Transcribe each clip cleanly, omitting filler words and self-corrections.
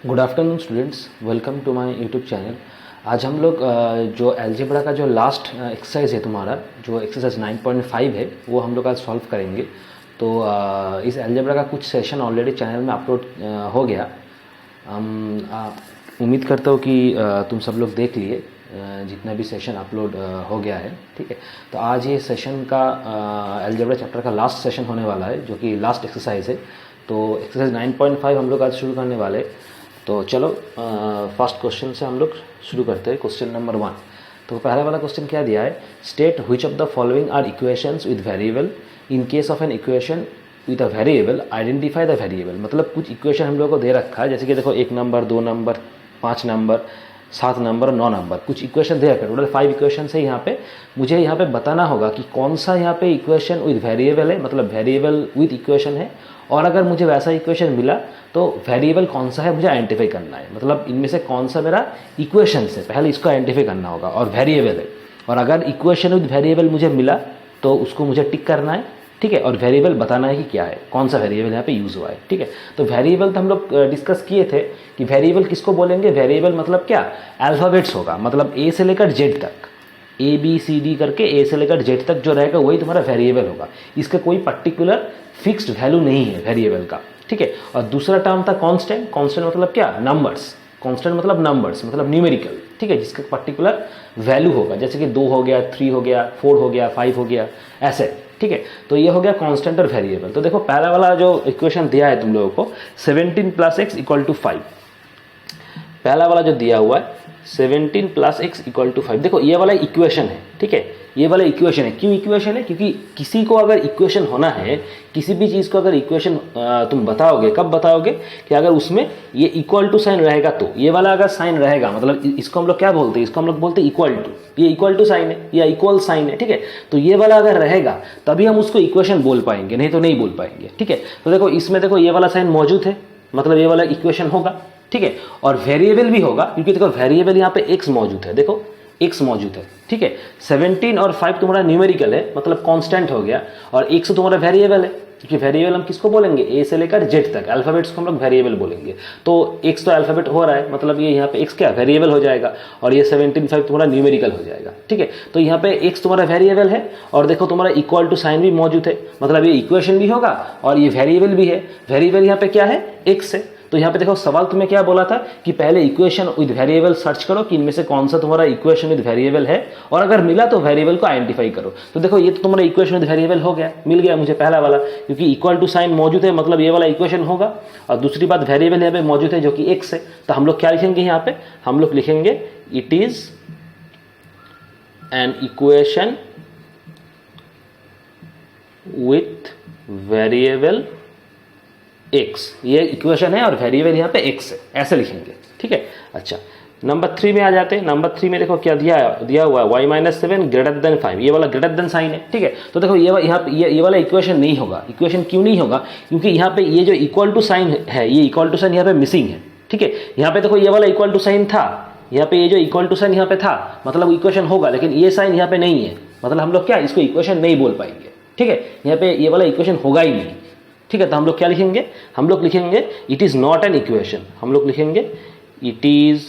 Good afternoon students, welcome to my YouTube channel. आज हम लोग जो अलजेब्रा का जो लास्ट एक्सरसाइज है तुम्हारा, जो एक्सरसाइज 9.5 है, वो हम लोग आज सॉल्व करेंगे। तो इस अलजेब्रा का कुछ सेशन ऑलरेडी चैनल में अपलोड हो गया। उम्मीद करता हूँ कि तुम सब लोग देख लिए जितना भी सेशन अपलोड हो गया है। ठीक है, तो आज ये सेशन का अलजेब्रा चैप्टर का लास्ट सेशन होने वाला है, जो कि लास्ट एक्सरसाइज है। तो एक्सरसाइज 9.5 हम लोग आज शुरू करने वाले। तो चलो फर्स्ट क्वेश्चन से हम लोग शुरू करते हैं। Question number 1। तो पहला वाला क्वेश्चन क्या दिया है, state which of the following are equations with variable, in case of an equation with a variable identify the variable. मतलब कुछ इक्वेशन हम लोग को दे रखा है, जैसे कि देखो 1 number, 2 number, 5 number, 7 number, 9 number, कुछ इक्वेशन दे रखा है। टोटल 5 इक्वेशन है यहाँ पे। मुझे यहाँ पे बताना होगा कि कौन सा यहाँ पे इक्वेशन विद वेरिएबल है, मतलब वेरिएबल विद इक्वेशन है। और अगर मुझे वैसा इक्वेशन मिला तो वेरिएबल कौन सा है मुझे आइडेंटिफाई करना है। मतलब इनमें से कौन सा मेरा इक्वेशन है, पहले इसको आइडेंटिफाई करना होगा, और वेरिएबल है। और अगर इक्वेशन विद वेरिएबल मुझे मिला तो उसको मुझे टिक करना है। ठीक है, और वेरिएबल बताना है कि क्या है, कौन सा वेरिएबल यहाँ पे यूज़ हुआ है। ठीक है, तो वेरिएबल तो हम लोग डिस्कस किए थे कि वेरिएबल किसको बोलेंगे। वेरिएबल मतलब क्या, अल्फ़ाबेट्स होगा, मतलब ए से लेकर जेड तक, ए बी सी डी करके ए से लेकर जेड तक जो रहेगा वही तुम्हारा वेरिएबल होगा। इसका कोई पर्टिकुलर फिक्स्ड वैल्यू नहीं है वेरिएबल का। ठीक है, और दूसरा टर्म था कांस्टेंट। कांस्टेंट मतलब क्या, नंबर्स। कांस्टेंट मतलब नंबर्स, मतलब न्यूमेरिकल। ठीक है, जिसका पर्टिकुलर वैल्यू होगा, जैसे कि 2 हो गया, 3 हो गया, 4 हो गया, 5 हो गया, ऐसे। ठीक है, तो ये हो गया कांस्टेंट और वेरिएबल। तो देखो पहला वाला जो इक्वेशन दिया है तुम लोगों को, 17 + x = 5। पहला वाला जो दिया हुआ है 17 + x = 5। देखो ये वाला इक्वेशन है। ठीक है, ये वाला इक्वेशन है। क्यों इक्वेशन है, क्योंकि किसी को अगर इक्वेशन होना है, किसी भी चीज़ को अगर इक्वेशन तुम बताओगे, कब बताओगे कि अगर उसमें ये इक्वल टू साइन रहेगा। तो ये वाला अगर साइन रहेगा, मतलब इसको हम लोग क्या बोलते हैं, इसको हम लोग बोलते हैं इक्वल टू। ये इक्वल टू साइन है या इक्वल साइन है। ठीक है, तो ये वाला अगर रहेगा तभी हम उसको इक्वेशन बोल पाएंगे, नहीं तो नहीं बोल पाएंगे। ठीक है, तो देखो इसमें देखो ये वाला साइन मौजूद है, मतलब ये वाला इक्वेशन होगा। ठीक है, और वेरिएबल भी होगा, क्योंकि देखो वेरिएबल यहाँ पे x मौजूद है। देखो x मौजूद है। ठीक है, 17 और 5 तुम्हारा न्यूमेरिकल है, मतलब कांस्टेंट हो गया, और x तुम्हारा वेरिएबल है, क्योंकि वेरिएबल हम किसको बोलेंगे, a से लेकर z तक, अल्फाबेट्स को हम लोग वेरिएबल बोलेंगे। तो x तो अल्फाबेट हो रहा है, मतलब ये यहाँ पे x क्या वेरिएबल हो जाएगा, और ये 17, 5 तुम्हारा न्यूमेरिकल हो जाएगा। ठीक है, तो यहाँ पे x तुम्हारा वेरिएबल है, और देखो तुम्हारा इक्वल टू साइन भी मौजूद है, मतलब ये इक्वेशन भी होगा और ये वेरिएबल भी है। वेरिएबल यहाँ पे क्या है, x है। तो यहाँ पे देखो सवाल तुम्हें क्या बोला था कि पहले इक्वेशन विद वेरिएबल सर्च करो कि इनमें से कौन सा तुम्हारा इक्वेशन विद वेरिएबल है, और अगर मिला तो वेरिएबल को आइडेंटिफाई करो। तो देखो ये तो तुम्हारा इक्वेशन विद वेरिएबल हो गया, मिल गया मुझे पहला वाला, क्योंकि इक्वल टू साइन मौजूद है, मतलब ये वाला इक्वेशन होगा। और दूसरी बात वेरिएबल यहाँ पे मौजूद है जो कि x है। तो हम लोग क्या लिखेंगे यहाँ पे, हम लोग लिखेंगे it is an equation with variable x। ये इक्वेशन है और वेरिएबल यहाँ पे x है, ऐसे लिखेंगे। ठीक है, अच्छा नंबर 3 में आ जाते हैं। नंबर 3 में देखो क्या दिया हुआ है, y - 7 > 5। ये वाला ग्रेटर देन साइन है। ठीक है, तो देखो ये वाला इक्वेशन नहीं होगा। इक्वेशन क्यों नहीं होगा, क्योंकि यहाँ पे ये जो इक्वल टू साइन है, ये इक्वल टू साइन यहाँ पे मिसिंग है। ठीक है, यहाँ पे देखो ये वाला इक्वल टू साइन था, यहाँ पे ये जो इक्वल टू साइन यहाँ पे था, मतलब इक्वेशन होगा, लेकिन ये साइन यहाँ पे नहीं है, मतलब हम लोग क्या इसको इक्वेशन नहीं बोल पाएंगे। ठीक है, यहाँ पे ये वाला इक्वेशन होगा ही नहीं। ठीक है, तो हम लोग क्या लिखेंगे, हम लोग लिखेंगे it is not an equation. हम लोग लिखेंगे it is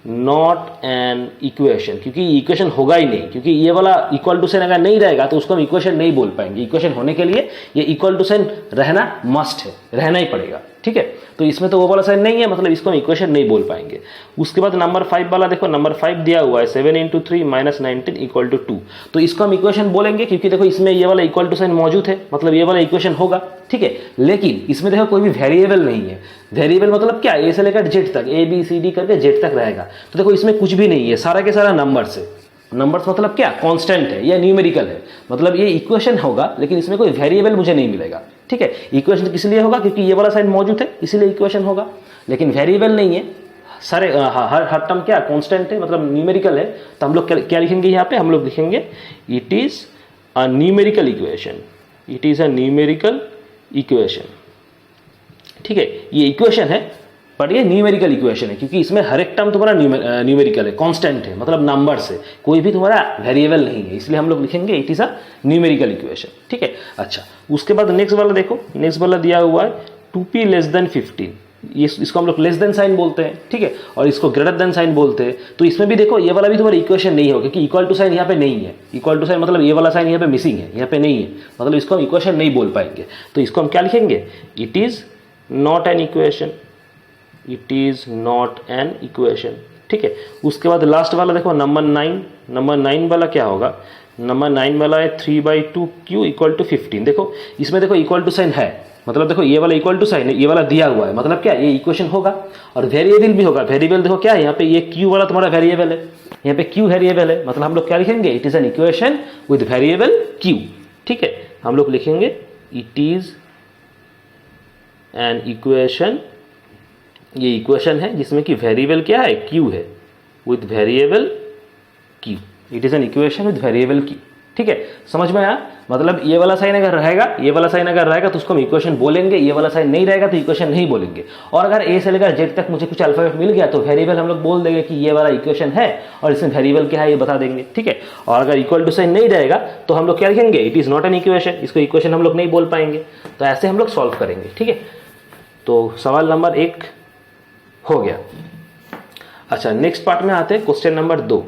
not an equation, क्योंकि इक्वेशन होगा ही नहीं, क्योंकि ये वाला इक्वल टू साइन अगर नहीं रहेगा तो उसको हम इक्वेशन नहीं बोल पाएंगे। इक्वेशन होने के लिए ये इक्वल टू साइन रहना मस्ट है, रहना ही पड़ेगा। ठीक है, तो इसमें तो वो वाला साइन नहीं है, मतलब इसको हम इक्वेशन नहीं बोल पाएंगे। उसके बाद नंबर 5 वाला देखो, नंबर 5 दिया हुआ है 7 × 3 - 19 = 2। तो इसको हम इक्वेशन बोलेंगे, क्योंकि देखो इसमें ये वाला इक्वल टू साइन मौजूद है, मतलब ये वाला इक्वेशन होगा। ठीक है, लेकिन इसमें देखो कोई भी वेरिएबल नहीं है। वेरिएबल मतलब क्या, ए से लेकर जेड तक, ए बी सी डी करके जेड तक रहेगा। तो देखो इसमें कुछ भी नहीं है, सारा के सारा नंबर्स है। नंबर्स मतलब क्या, कांस्टेंट है या न्यूमेरिकल है, मतलब ये इक्वेशन होगा, लेकिन इसमें कोई वेरिएबल मुझे नहीं मिलेगा। ठीक है, इक्वेशन किस लिए होगा, क्योंकि ये वाला साइन मौजूद है, इसीलिए इक्वेशन होगा, लेकिन वेरिएबल नहीं है। सारे हर टर्म क्या कांस्टेंट है, मतलब न्यूमेरिकल है। तो हम लोग क्या लिखेंगे यहाँ पे, हम लोग लिखेंगे it is a numerical equation. It is a numerical equation. ठीक है, ये इक्वेशन है पर ये न्यूमेरिकल इक्वेशन है, क्योंकि इसमें हर एक टर्म तुम्हारा न्यूमेरिकल है, कांस्टेंट है, मतलब नंबर्स है, कोई भी तुम्हारा वेरिएबल नहीं है, इसलिए हम लोग लिखेंगे it is a numerical equation. ठीक है, अच्छा उसके बाद नेक्स्ट वाला देखो, नेक्स्ट वाला दिया हुआ है 2p <15। इसको हम लोग लेस देन साइन बोलते हैं, ठीक है, और इसको ग्रेटर देन साइन बोलते हैं। तो इसमें भी देखो ये वाला भी तुम्हारा इक्वेशन नहीं होगा क्योंकि इक्वल टू साइन यहाँ पे नहीं है। इक्वल टू साइन मतलब ये वाला साइन यहाँ पे मिसिंग है, यहाँ पे नहीं है, मतलब इसको हम इक्वेशन नहीं बोल पाएंगे। तो इसको हम क्या लिखेंगे, it is not an equation, it is not an equation, ठीक है। उसके बाद लास्ट वाला देखो नंबर 9, नंबर 9 वाला क्या होगा, नंबर 9 वाला है 3/2q इक्वल टू 15। देखो इसमें देखो इक्वल टू साइन है, मतलब देखो ये वाला इक्वल टू साइन है, ये वाला दिया हुआ है, मतलब क्या ये इक्वेशन होगा। और वेरिएबल भी होगा, वेरिएबल देखो क्या है यहाँ पे, ये q वाला तुम्हारा वेरिएबल है, यहाँ पे q वेरिएबल है, मतलब हम लोग क्या लिखेंगे, it is an equation with variable q, ठीक है। हम लोग लिखेंगे इट इज एन इक्वेशन, ये इक्वेशन है जिसमें कि वेरिएबल क्या है, q है, with variable q, it is an equation with variable q, ठीक है। समझ में आया, मतलब ये वाला साइन अगर रहेगा, ये वाला साइन अगर रहेगा तो उसको हम इक्वेशन बोलेंगे, ये वाला साइन नहीं रहेगा तो इक्वेशन नहीं बोलेंगे। और अगर ए से लेकर जेड तक मुझे कुछ अल्फाबेट मिल गया तो वेरिएबल हम लोग बोल देंगे कि ये वाला इक्वेशन है और इसमें वेरिएबल क्या है ये बता देंगे, ठीक है। और अगर इक्वल टू साइन नहीं रहेगा तो हम लोग क्या लिखेंगे, it is not an equation, इसको इक्वेशन हम लोग नहीं बोल पाएंगे। तो ऐसे हम लोग सॉल्व करेंगे, ठीक है। तो सवाल नंबर 1 हो गया। अच्छा, नेक्स्ट पार्ट में आते हैं, क्वेश्चन नंबर 2,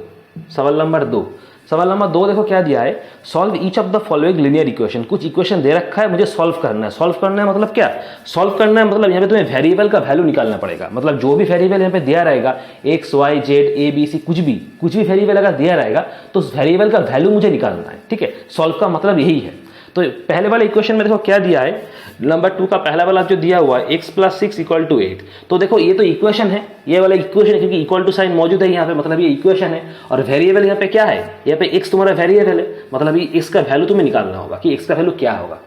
सवाल नंबर 2। सवाल नंबर 2 देखो क्या दिया है, solve each of the following linear equation. कुछ इक्वेशन दे रखा है, मुझे सॉल्व करना है। सॉल्व करना है मतलब क्या, सॉल्व करना है मतलब यहाँ पे तुम्हें वेरिएबल का वैल्यू निकालना पड़ेगा। मतलब जो भी वेरिएबल यहाँ पे दिया रहेगा, x y z a b c, कुछ भी वेरिएबल अगर दिया रहेगा तो उस वेरिएबल का वैल्यू मुझे निकालना है, ठीक है। सॉल्व का मतलब यही है। तो पहले वाले इक्वेशन में देखो क्या दिया है, नंबर 2 का पहला वाला जो दिया हुआ है x + 6 = 8। तो देखो ये तो इक्वेशन है, ये वाला इक्वेशन है क्योंकि इक्वल टू साइन मौजूद है यहाँ पे, मतलब ये इक्वेशन है। और वेरिएबल यहाँ पे क्या है, यहाँ पे x तुम्हारा वेरिएबल है, मतलब ये x का वैल्यू तुम्हें निकालना होगा कि x का वैल्यू क्या होगा,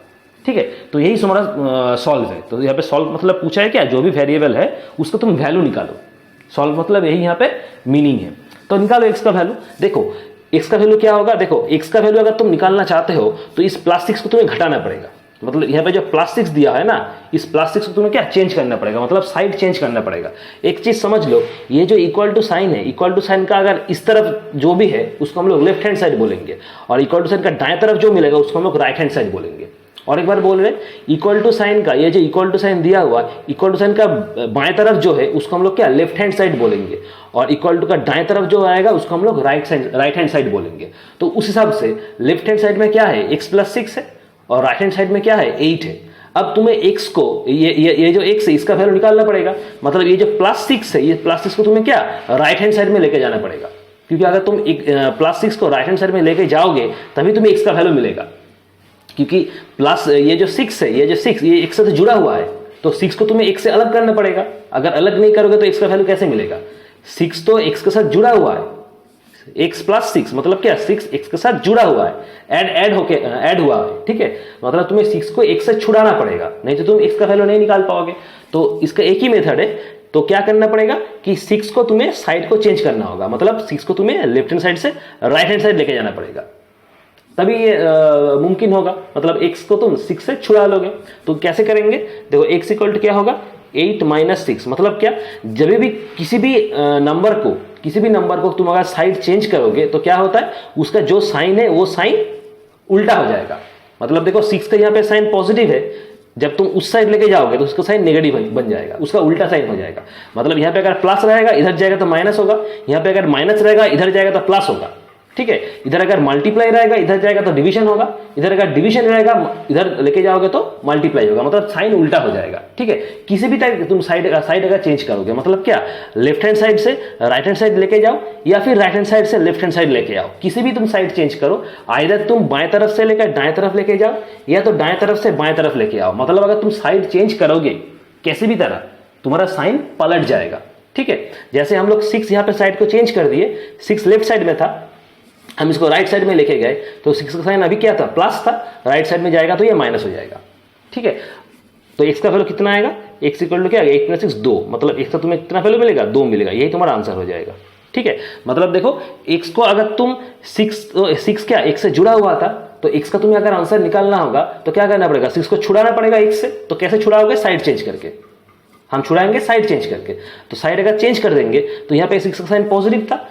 ठीक है। तो यही तुम्हारा सॉल्व है। तो यहाँ पे सॉल्व मतलब पूछा है क्या, जो भी वेरिएबल है उसका तुम वैल्यू निकालो। सॉल्व मतलब यही यहाँ पे मीनिंग है। तो निकालो x का वैल्यू। देखो x का वैल्यू क्या होगा, देखो x का वैल्यू अगर तुम निकालना चाहते हो तो इस +6 को तुम्हें घटाना पड़ेगा। मतलब यहाँ पे जो +6 दिया है ना, इस +6 को तुम्हें क्या चेंज करना पड़ेगा, मतलब साइड चेंज करना पड़ेगा। एक चीज समझ लो, ये जो इक्वल टू साइन है, इक्वल टू साइन का अगर इस तरफ जो भी है उसको हम लोग लेफ्ट हैंड साइड बोलेंगे, और इक्वल टू साइन का दाएं तरफ जो मिलेगा उसको हम लोग राइट हैंड साइड बोलेंगे। और एक बार बोल रहे, इक्वल टू साइन का ये जो इक्वल टू साइन दिया हुआ, इक्वल टू साइन का बाएं तरफ जो है उसको हम लोग क्या लेफ्ट हैंड साइड बोलेंगे, और इक्वल टू का दाएं तरफ जो आएगा उसको हम लोग राइट हैंड साइड बोलेंगे। तो उस हिसाब से लेफ्ट हैंड साइड में क्या है, x + 6 है, और राइट हैंड साइड में क्या है, 8 है। अब तुम्हें x को ये जो x है इसका वैल्यू निकालना पड़ेगा। मतलब ये जो +6 है, ये +6 को तुम्हें क्या राइट हैंड साइड में लेके जाना पड़ेगा, क्योंकि अगर तुम +6 को राइट हैंड साइड में लेके जाओगे तभी तुम्हें x का वैल्यू मिलेगा। क्योंकि प्लस ये जो 6 है, ये 6 से जुड़ा हुआ है, तो 6 को तुम्हें x से अलग करना पड़ेगा। अगर अलग नहीं करोगे तो x का वैल्यू कैसे मिलेगा, 6 तो x के साथ जुड़ा हुआ है, x + 6 मतलब क्या, 6 x के साथ जुड़ा हुआ है, ऐड हुआ है, ठीक है। मतलब तुम्हें 6 को x से छुड़ाना पड़ेगा, नहीं तो तुम x का वैल्यू नहीं निकाल पाओगे। तो इसका एक ही मेथड है। तो क्या करना पड़ेगा कि 6 को तुम्हें साइड को चेंज करना होगा, मतलब 6 को तुम्हें लेफ्ट हैंड साइड से राइट हैंड साइड लेके जाना पड़ेगा, तभी ये मुमकिन होगा। मतलब x को तुम 6 से छुड़ा लोगे। तो कैसे करेंगे, देखो x = क्या होगा, 8 - 6। मतलब क्या, जब भी किसी भी नंबर को तुम अगर साइड चेंज करोगे तो क्या होता है, उसका जो साइन है वो साइन उल्टा हो जाएगा। मतलब देखो 6 का यहाँ पे साइन पॉजिटिव है, जब तुम उस साइड लेके जाओगे तो उसका साइन नेगेटिव बन जाएगा, उसका उल्टा साइन हो जाएगा। मतलब यहाँ पे अगर प्लस रहेगा इधर जाएगा तो माइनस होगा, यहाँ पे अगर माइनस रहेगा इधर जाएगा तो प्लस होगा, ठीक है। इधर अगर मल्टीप्लाई रहेगा इधर जाएगा तो डिवीजन होगा, इधर अगर डिवीजन रहेगा इधर लेके जाओगे तो मल्टीप्लाई होगा, मतलब साइन उल्टा हो जाएगा, ठीक है। किसी भी टाइप तुम साइड अगर चेंज करोगे, मतलब क्या, लेफ्ट हैंड साइड से राइट हैंड साइड लेके जाओ या फिर राइट हैंड साइड से लेफ्ट हैंड साइड लेके आओ, किसी भी तुम साइड चेंज करो, आइदर तुम बाएं तरफ से लेकर दाएं तरफ लेके जाओ या तो दाएं तरफ से बाएं तरफ लेके आओ। मतलब अगर तुम साइड चेंज करोगे कैसे भी तरह तुम्हारा साइन पलट जाएगा, ठीक है। जैसे हम लोग 6 यहाँ पे साइड को चेंज कर दिए, 6 लेफ्ट साइड में था, हम इसको राइट साइड में लेके गए तो 6 का साइन अभी क्या था, प्लस था, राइट साइड में जाएगा तो ये माइनस हो जाएगा, ठीक है। तो x का वैल्यू कितना आएगा, x = क्या, 8 - 6 2, मतलब x का तुम्हें कितना वैल्यू मिलेगा, 2 मिलेगा, यही तुम्हारा आंसर हो जाएगा, ठीक है। मतलब देखो x को अगर तुम 6 क्या x से जुड़ा हुआ था, तो x का तुम्हें अगर आंसर निकालना होगा तो क्या करना पड़ेगा, 6 को छुड़ाना पड़ेगा x से। तो कैसे छुड़ाओगे, साइड चेंज करके, हम छुड़ाएंगे साइड चेंज करके। तो साइड अगर चेंज कर देंगे तो यहाँ पे 6 का साइन पॉजिटिव था,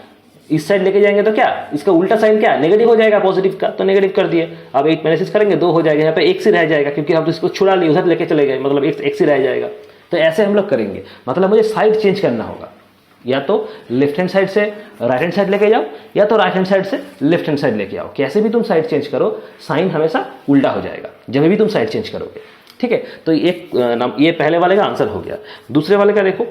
इस साइड लेके जाएंगे तो क्या, इसका उल्टा साइन क्या, नेगेटिव हो जाएगा पॉजिटिव का, तो नेगेटिव कर दिए। अब 8 - 6 करेंगे 2 हो जाएगा, यहाँ पे x ही रह जाएगा क्योंकि हम तो इसको छुड़ा लिए, उधर लेके चले गए, मतलब x ही रह जाएगा, तो ऐसे हम लोग करेंगे, मतलब मुझे साइड चेंज करना होगा, या तो लेफ्ट हैंड साइड से राइट हैंड साइड लेके जाओ, या तो राइट हैंड साइड से लेफ्ट हैंड साइड लेके आओ। कैसे भी तुम साइड चेंज करो, साइन हमेशा उल्टा हो जाएगा जब भी तुम साइड चेंज करोगे, ठीक है। तो ये पहले वाले का आंसर हो गया। दूसरे वाले का देखो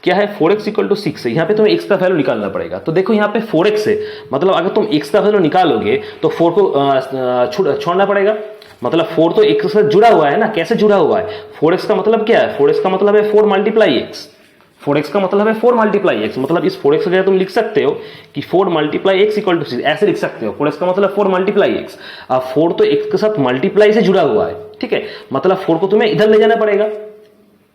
क्या है, 4x = 6 है। यहाँ पे तुम्हें x का वैल्यू निकालना पड़ेगा। तो देखो यहाँ पे 4x है, मतलब अगर तुम x का वैल्यू निकालोगे तो 4 को छोड़ना पड़ेगा, मतलब 4 तो x के साथ जुड़ा हुआ है ना। कैसे जुड़ा हुआ है, 4x का मतलब क्या है, 4x का मतलब है 4 × x। 4x का मतलब है 4 × x, मतलब इस 4x की जगह तुम लिख सकते हो कि 4 × x = 6, ऐसे लिख सकते हो। 4x का मतलब 4 × x। अब 4 तो x के साथ मल्टीप्लाई से जुड़ा हुआ है, ठीक है, मतलब 4 को तुम्हें इधर ले जाना पड़ेगा,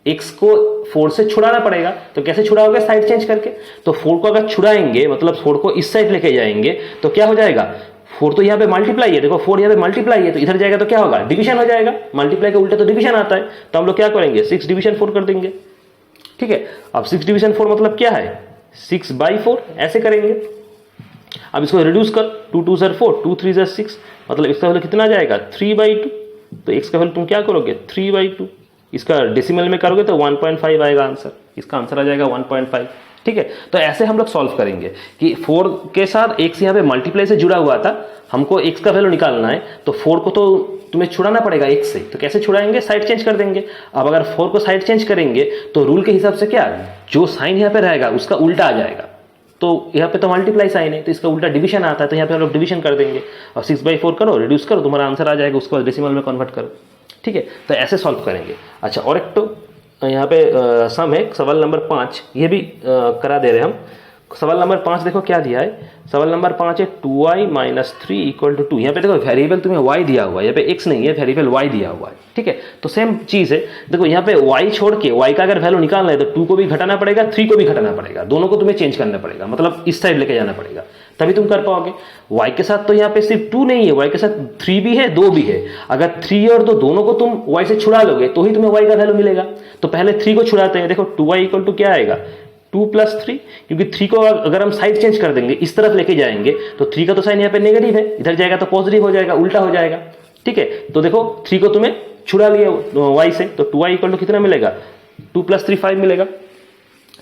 x को 4 से छुड़ाना पड़ेगा। तो कैसे छुड़ाओगे, साइड चेंज करके। तो 4 को अगर छुड़ाएंगे, मतलब 4 को इस साइड लेके जाएंगे, तो क्या हो जाएगा, 4 तो यहाँ पे मल्टीप्लाई है, देखो 4 यहाँ पे मल्टीप्लाई है, तो इधर जाएगा तो क्या होगा, डिवीजन हो जाएगा। मल्टीप्लाई के उल्टे तो डिवीजन आता है। तो हम लोग क्या करेंगे, 6 डिवीजन 4 कर देंगे, ठीक है। अब 6 डिवीजन 4 मतलब क्या है, 6/4 ऐसे करेंगे। अब इसको रिड्यूस कर, 2 × 2 = 4, 2 × 3 = 6, मतलब इसका वैल्यू कितना आ जाएगा, 3/2। तो x का वैल्यू तुम क्या करोगे, 3/2। इसका डेसिमल में करोगे तो 1.5 आएगा आंसर, इसका आंसर आ जाएगा 1.5, ठीक है। तो ऐसे हम लोग सॉल्व करेंगे कि 4 के साथ x यहाँ पे मल्टीप्लाई से जुड़ा हुआ था, हमको x का वैल्यू निकालना है, तो 4 को तो तुम्हें छुड़ाना पड़ेगा x से। तो कैसे छुड़ाएंगे, साइड चेंज कर देंगे। अब अगर 4 को साइड चेंज करेंगे तो रूल के हिसाब से क्या, जो साइन यहाँ पे रहेगा उसका उल्टा आ जाएगा। तो यहाँ पे तो मल्टीप्लाई साइन है, तो इसका उल्टा डिवीजन आता है, तो यहाँ पे हम लोग डिवीजन कर देंगे और 6/4 करो, रिड्यूस करो, तुम्हारा आंसर आ जाएगा, उसको डेसिमल में कन्वर्ट करो, ठीक है। तो ऐसे सॉल्व करेंगे। अच्छा, और एक तो यहाँ पे सम है, सवाल नंबर 5, ये भी करा दे रहे हम। सवाल नंबर 5 देखो क्या दिया है, सवाल नंबर 5 है 2y - 3 = 2। यहाँ पे देखो वेरिएबल तुम्हें y दिया हुआ है, यहाँ पे x नहीं है, वेरिएबल y दिया हुआ है, ठीक है। तो सेम चीज है, देखो यहाँ पे y छोड़ के y का अगर वैल्यू निकालना है तो 2 को भी घटाना पड़ेगा, 3 को भी घटाना पड़ेगा, दोनों को तुम्हें चेंज करना पड़ेगा, मतलब इस साइड लेके जाना पड़ेगा, तभी तुम कर पाओगे। y के साथ तो यहाँ पे सिर्फ 2 नहीं है, y के साथ 3 भी है, 2 भी है। अगर 3 और 2 दोनों को तुम y से छुड़ा लोगे तो ही तुम्हें y का वैल्यू मिलेगा। तो पहले 3 को छुड़ाते हैं, देखो 2y = क्या आएगा, 2 + 3, क्योंकि 3 को अगर हम साइड चेंज कर देंगे, इस तरफ लेके जाएंगे, तो 3 का तो साइन यहाँ पे नेगेटिव है, इधर जाएगा तो पॉजिटिव हो जाएगा, उल्टा हो जाएगा, ठीक है। तो देखो 3 को तुम्हें छुड़ा लिया y से, तो 2y = कितना मिलेगा, 2 + 3 5 मिलेगा।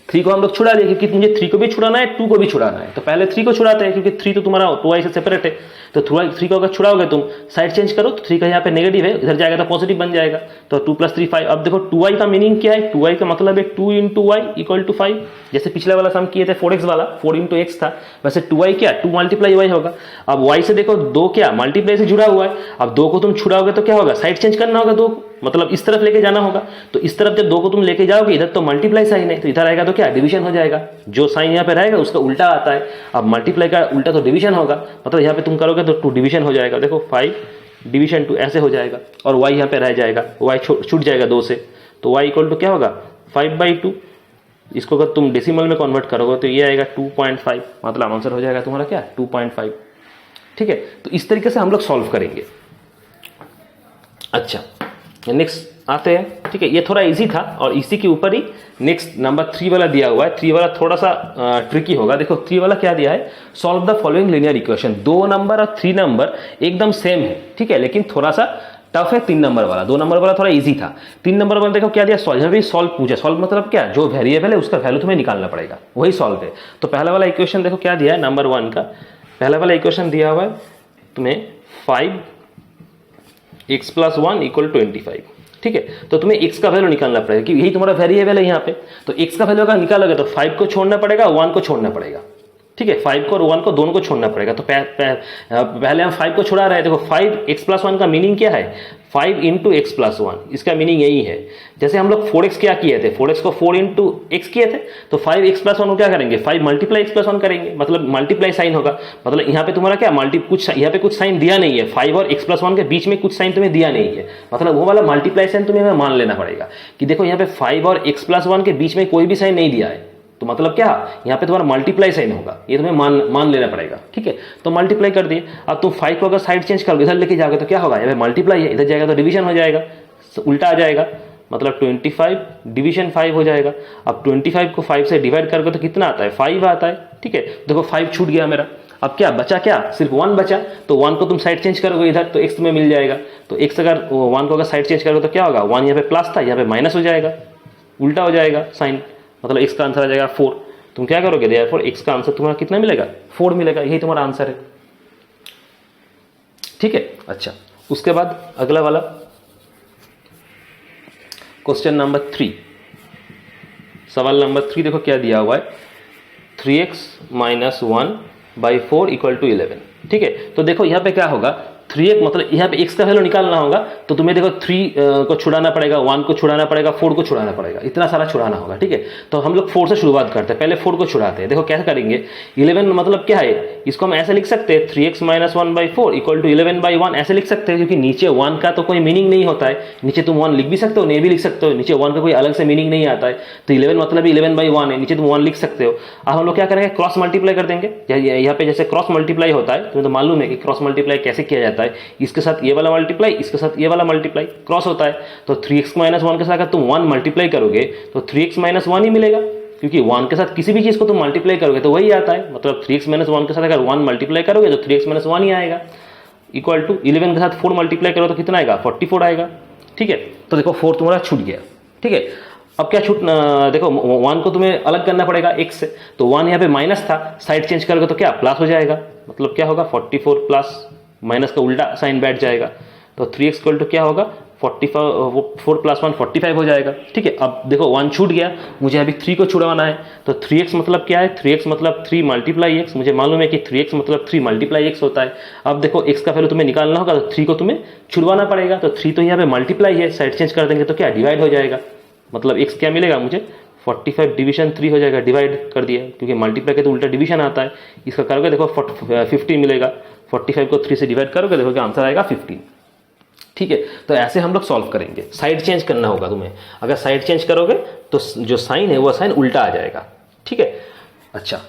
3 को हम लोग छुड़ा लिए, क्योंकि मुझे 3 को भी छुड़ाना है, 2 को भी छुड़ाना है। तो पहले 3 को छुड़ाते हैं, क्योंकि 3 तो तुम्हारा 2y से सेपरेट है। तो 3 को अगर छुड़ाओगे तुम, साइड चेंज करो, तो 3 का यहाँ पे नेगेटिव है, इधर जाएगा तो पॉजिटिव बन जाएगा। तो 2 + 3 5। अब देखो 2y का मीनिंग क्या है, 2y का मतलब है 2 × y = 5। जैसे पिछले वाला सम किए थे 4x वाला, 4 × x था, वैसे 2y क्या, 2 × y होगा। अब y से देखो 2 क्या मल्टीप्लाई से जुड़ा हुआ है, अब 2 को तुम छुड़ाओगे तो क्या होगा, साइड चेंज करना होगा, 2 मतलब इस तरफ लेके जाना होगा। तो इस तरफ जब 2 को तुम लेके जाओगे, इधर तो मल्टीप्लाई साइन है, तो इधर आएगा तो क्या, डिवीजन हो जाएगा। जो साइन यहाँ पे रहेगा उसका उल्टा आता है। अब मल्टीप्लाई का उल्टा तो डिवीजन होगा, मतलब यहाँ पे तुम करोगे तो 2 डिवीजन हो जाएगा। देखो 5 डिवीजन 2 ऐसे हो जाएगा, और y यहाँ पे रह जाएगा, y छूट जाएगा 2 से, तो y = क्या होगा, 5/2। इसको अगर तुम डेसिमल में कन्वर्ट करोगे तो ये आएगा 2.5, मतलब आंसर हो जाएगा तुम्हारा क्या, 2.5, ठीक है। तो इस तरीके से हम लोग सॉल्व करेंगे। अच्छा, नेक्स्ट आते हैं, ठीक है। ये थोड़ा इजी था, और इसी के ऊपर ही नेक्स्ट नंबर 3 वाला दिया हुआ है। 3 वाला थोड़ा सा ट्रिकी होगा। देखो 3 वाला क्या दिया है, solve the following linear equation. 2 number और 3 नंबर एकदम सेम है, ठीक है, लेकिन थोड़ा सा टफ है 3 नंबर वाला। 2 नंबर वाला थोड़ा इजी था। 3 नंबर वाला देखो क्या दिया, सॉल्व भी सॉल्व पूछा। सॉल्व मतलब क्या, जो वेरिएबल है उसका वैल्यू तुम्हें निकालना पड़ेगा, वही सॉल्व है। तो पहला वाला इक्वेशन देखो क्या दिया है, नंबर 1 का पहला वाला इक्वेशन दिया हुआ है तुम्हें 5x + 1 = 25, ठीक है। तो तुम्हें x का वैल्यू निकालना पड़ेगा, कि यही तुम्हारा वेरिएबल है यहाँ पे। तो x का वैल्यू अगर निकालोगे तो 5 को छोड़ना पड़ेगा, 1 को छोड़ना पड़ेगा, ठीक है। 5 को और 1 को दोनों को छोड़ना पड़ेगा। तो पहले हम 5 को छुड़ा रहे हैं। देखो 5x + 1 का मीनिंग क्या है, 5 × x + 1, इसका मीनिंग यही है। जैसे हम लोग 4x क्या किए थे, 4x को 4 × x किए थे, तो 5x + 1 को क्या करेंगे, 5 × x + 1 करेंगे, मतलब मल्टीप्लाई साइन होगा। मतलब यहाँ पे तुम्हारा क्या कुछ यहाँ पे कुछ साइन दिया नहीं है, 5 और x + 1 के बीच में कुछ साइन तुम्हें दिया नहीं है, मतलब वो वाला मल्टीप्लाई साइन तुम्हें मान लेना पड़ेगा कि देखो यहाँ पे 5 और x + 1 के बीच में कोई भी साइन नहीं दिया है। तो मतलब क्या, यहाँ पे तुम्हारा मल्टीप्लाई साइन होगा, ये तुम्हें मान लेना पड़ेगा, ठीक है। तो मल्टीप्लाई कर दिए। अब तुम 5 को अगर साइड चेंज करोगे, इधर लेके जाओगे तो क्या होगा, यहाँ पे मल्टीप्लाई है, इधर जाएगा तो डिवीजन हो जाएगा, उल्टा आ जाएगा, मतलब 25 डिवीजन 5 हो जाएगा। अब 25 को 5 से डिवाइड करोगे तो कितना आता है, 5 आता है, ठीक है। देखो 5 छूट गया मेरा। अब क्या बचा, क्या सिर्फ 1 बचा, तो 1 को तुम साइड चेंज करोगे इधर तो x तुम्हें मिल जाएगा। तो x अगर 1 को अगर साइड चेंज करोगे तो क्या होगा, 1 यहाँ पे प्लस था यहाँ पे माइनस हो जाएगा, उल्टा हो जाएगा साइन, मतलब x का आंसर आ जाएगा 4। तुम क्या करोगे, देयरफॉर x का आंसर तुम्हारा कितना मिलेगा, 4 मिलेगा, यही तुम्हारा आंसर है। ठीक है, अच्छा उसके बाद अगला वाला क्वेश्चन नंबर 3, सवाल नंबर 3 देखो क्या दिया हुआ है, 3x माइनस 1/4 इक्वल टू 11। ठीक है, तो देखो यहाँ पे क्या होगा, 3x मतलब यहाँ पे x का वैल्यू निकालना होगा, तो तुम्हें देखो 3 को छुड़ाना पड़ेगा, 1 को छुड़ाना पड़ेगा, 4 को छुड़ाना पड़ेगा, इतना सारा छुड़ाना होगा। ठीक है, तो हम लोग 4 से शुरुआत करते हैं, पहले 4 को छुड़ाते हैं। देखो कैसे करेंगे, 11 मतलब क्या है, इसको हम ऐसे लिख सकते हैं 3x माइनस 1/4 इक्वल टू 11/1 ऐसे लिख सकते हैं, क्योंकि नीचे 1 का तो कोई मीनिंग नहीं होता है, नीचे तुम 1 लिख भी सकते हो, नहीं भी लिख सकते हो, नीचे 1 का कोई अलग से मीनिंग नहीं आता है, तो 11 मतलब 11/1 है, नीचे तुम 1 लिख सकते हो। अब हम लोग क्या करेंगे, क्रॉस मल्टीप्लाई कर देंगे। यहाँ पे जैसे क्रॉस मल्टीप्लाई होता है, तुम्हें तो मालूम है कि क्रॉस मल्टीप्लाई कैसे किया जाता है, इसके साथ ये वाला मल्टीप्लाई, इसके साथ ये वाला मल्टीप्लाई, क्रॉस होता है। तो 3x माइनस 1 के साथ अगर तुम 1 मल्टीप्लाई करोगे तो 3x माइनस 1 ही मिलेगा, क्योंकि 1 के साथ किसी भी चीज को तुम मल्टीप्लाई करोगे तो वही आता है, मतलब 3x माइनस 1 के साथ अगर 1 मल्टीप्लाई करोगे तो 3x माइनस 1 ही आएगा, इक्वल टू 11 के साथ 4 मल्टीप्लाई करो तो कितना आएगा, 44 आएगा। ठीक है, तो देखो 4 तुम्हारा छूट गया। ठीक है, अब क्या छूट, देखो 1 को तुम्हें अलग करना पड़ेगा x से, तो 1 यहाँ पे माइनस था, साइड चेंज करोगे तो क्या प्लस हो जाएगा, मतलब क्या होगा 44 प्लस माइनस का उल्टा साइन बैठ जाएगा, तो 3x इक्वल टू क्या होगा 4 प्लस 1 45 हो जाएगा। ठीक है, अब देखो 1 छूट गया, मुझे अभी 3 को छुड़वाना है, तो 3x मतलब क्या है, 3x मतलब 3 मल्टीप्लाई x, मुझे मालूम है कि 3x मतलब 3 मल्टीप्लाई x होता है। अब देखो x का वैल्यू तुम्हें निकालना होगा, तो 3 को तुम्हें छुड़वाना पड़ेगा, तो 3 तो यहाँ पे मल्टीप्लाई है, साइड चेंज कर देंगे तो क्या डिवाइड हो जाएगा, मतलब x क्या मिलेगा मुझे 45 डिवीजन 3 हो जाएगा, डिवाइड कर दिया, क्योंकि मल्टीप्लाई के तो उल्टा डिवीजन आता है, इसका करोगे देखो 15 मिलेगा, 45 को 3 से डिवाइड करोगे देखो क्या आंसर आएगा 15। ठीक है, तो ऐसे हम लोग सॉल्व करेंगे, साइड चेंज करना होगा तुम्हें, अगर साइड चेंज करोगे तो जो साइन है वो साइन उल्टा आ जाएगा। ठीक है, अच्छा